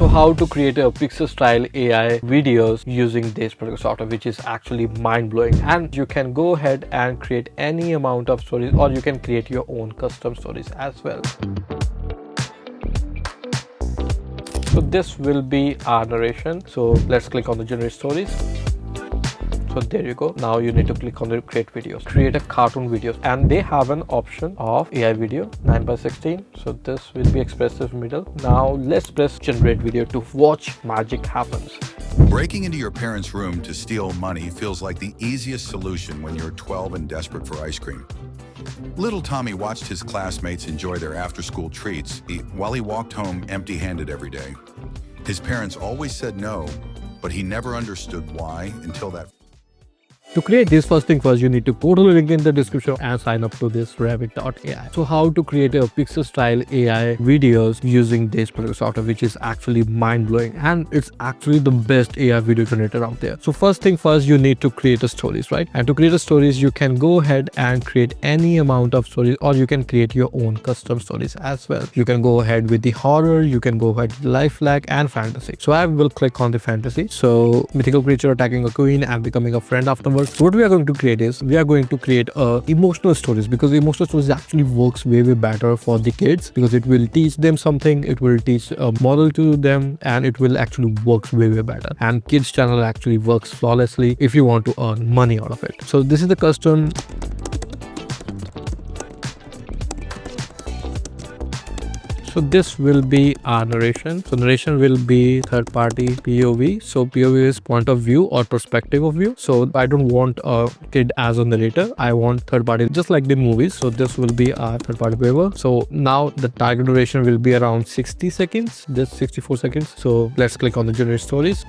So how to create a Pixar style AI videos using this particular software, which is actually mind-blowing, and you can go ahead and create any amount of stories, or you can create your own custom stories as well. So this will be our narration. So let's click on the generate stories. So there you go. Now you need to click on the create videos, create a cartoon videos, and they have an option of AI video 9:16. So this will be expressive middle. Now let's press generate video to watch magic happens. Breaking into your parents' room to steal money feels like the easiest solution when you're 12 and desperate for ice cream. Little Tommy watched his classmates enjoy their after-school treats while he walked home empty-handed every day. His parents always said no, but he never understood why until that. To create this, first thing first, you need to go to the link in the description and sign up to this Rabbit.ai. So how to create a Pixar style AI videos using this particular software, which is actually mind-blowing, and it's actually the best AI video generator out there. So first thing first, you need to create a stories, right? And to create a stories, you can go ahead and create any amount of stories, or you can create your own custom stories as well. You can go ahead with the horror, you can go ahead with life flag and fantasy. So I will click on the fantasy. So mythical creature attacking a queen and becoming a friend afterwards. So what we are going to create is, we are going to create emotional stories, because emotional stories actually works way better for the kids, because it will teach them something, it will teach a model to them, and it will actually works way better. And kids channel actually works flawlessly if you want to earn money out of it. So this is the custom. So this will be our narration. So narration will be third party POV. So POV is point of view or perspective of view. So I don't want a kid as a narrator. I want third party, just like the movies. So this will be our third party POV. So now the target duration will be around 60 seconds, just 64 seconds. So let's click on the generate stories.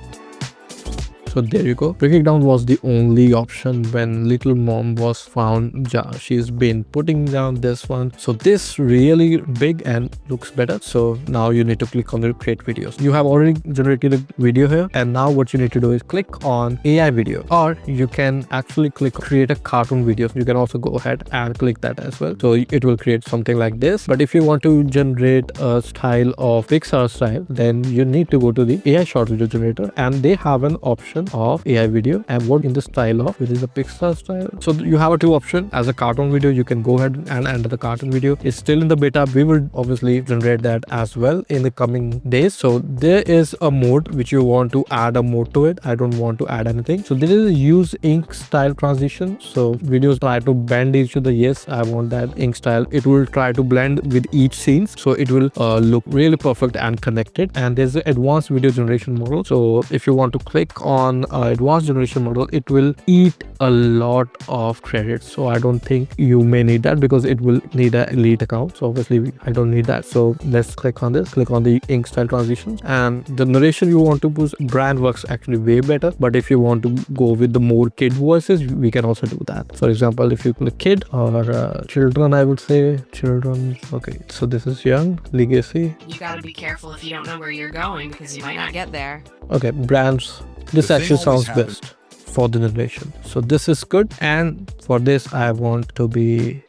So there you go. Breaking down was the only option when little mom was found. She's been putting down this one. So this really big and looks better. So now you need to click on the create videos. You have already generated a video here, and now what you need to do is click on AI video, or you can actually click create a cartoon video. You can also go ahead and click that as well. So it will create something like this. But if you want to generate a style of Pixar style, then you need to go to the AI short video generator, and they have an option of AI video and what in the style of, which is a Pixar style. So you have a two option. As a cartoon video, you can go ahead and enter the cartoon video. It's still in the beta. We will obviously generate that as well in the coming days. So there is a mode which you want to add a mode to it. I don't want to add anything. So there is a use ink style transition. So videos try to blend each other. Yes, I want that ink style. It will try to blend with each scene, so it will look really perfect and connected. And there's an advanced video generation model. So if you want to click on advanced generation model, it will eat a lot of credits. So I don't think you may need that, because it will need an elite account. So obviously I don't need that. So let's click on this, click on the ink style transitions, and the narration you want to push, brand works actually way better. But if you want to go with the more kid voices, we can also do that. For example, if you click kid or children, I would say children. Okay, so this is young legacy. You gotta be careful if you don't know where you're going, because you might not get there. Okay, brands. This actually sounds best for the narration. So this is good. And for this, I want to be.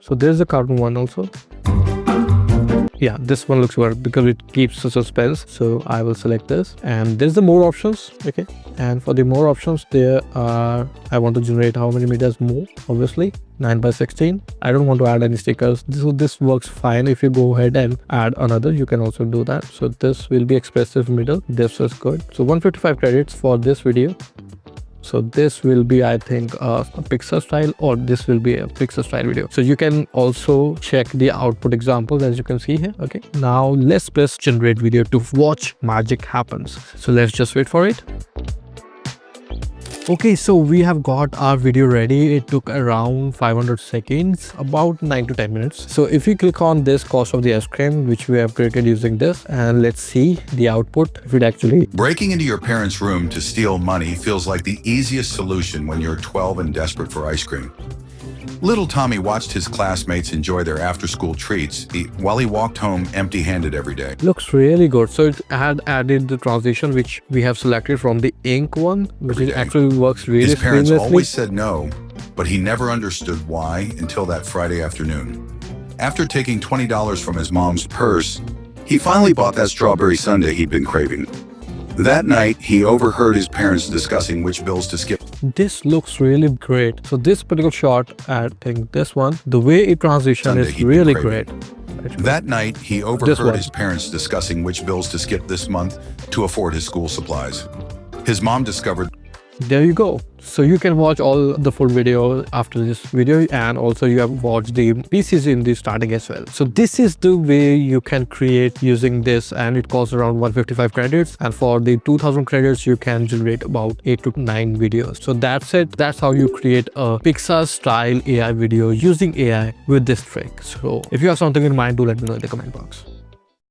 So there's the cartoon one also. Yeah, this one looks good because it keeps the suspense. So I will select this, and there's the more options. Okay, and for the more options, there are, I want to generate how many meters more, obviously 9:16. I don't want to add any stickers. This works fine. If you go ahead and add another, you can also do that. So this will be expressive middle. This is good. So 155 credits for this video. So this will be, I think, a Pixar style, or this will be a Pixar style video. So you can also check the output example, as you can see here. Okay, now let's press generate video to watch magic happens. So let's just wait for it. Okay, so we have got our video ready. It took around 500 seconds, about 9 to 10 minutes. So if you click on this cost of the ice cream, which we have created using this, and let's see the output, if it actually. Breaking into your parents' room to steal money feels like the easiest solution when you're 12 and desperate for ice cream. Little Tommy watched his classmates enjoy their after-school treats while he walked home empty-handed every day. Looks really good. So it had added the transition which we have selected from the ink one, which actually works really seamlessly. His parents seamlessly. always said no, but he never understood why until that Friday afternoon. After taking $20 from his mom's purse, He finally bought that strawberry sundae he'd been craving. That night, he overheard his parents discussing which bills to skip. This looks really great. So this particular shot, I think this one, the way it transitions Sunday is he'd been really craving. great. That night, he one. overheard his parents discussing which bills to skip this month to afford his school supplies. His mom discovered There you go. So you can watch all the full video after this video, and also you have watched the pieces in the starting as well. So this is the way you can create using this, and it costs around 155 credits, and for the 2000 credits you can generate about 8 to 9 videos. So that's it. That's how you create a Pixar style AI video using AI with this trick. So if you have something in mind, do let me know in the comment box.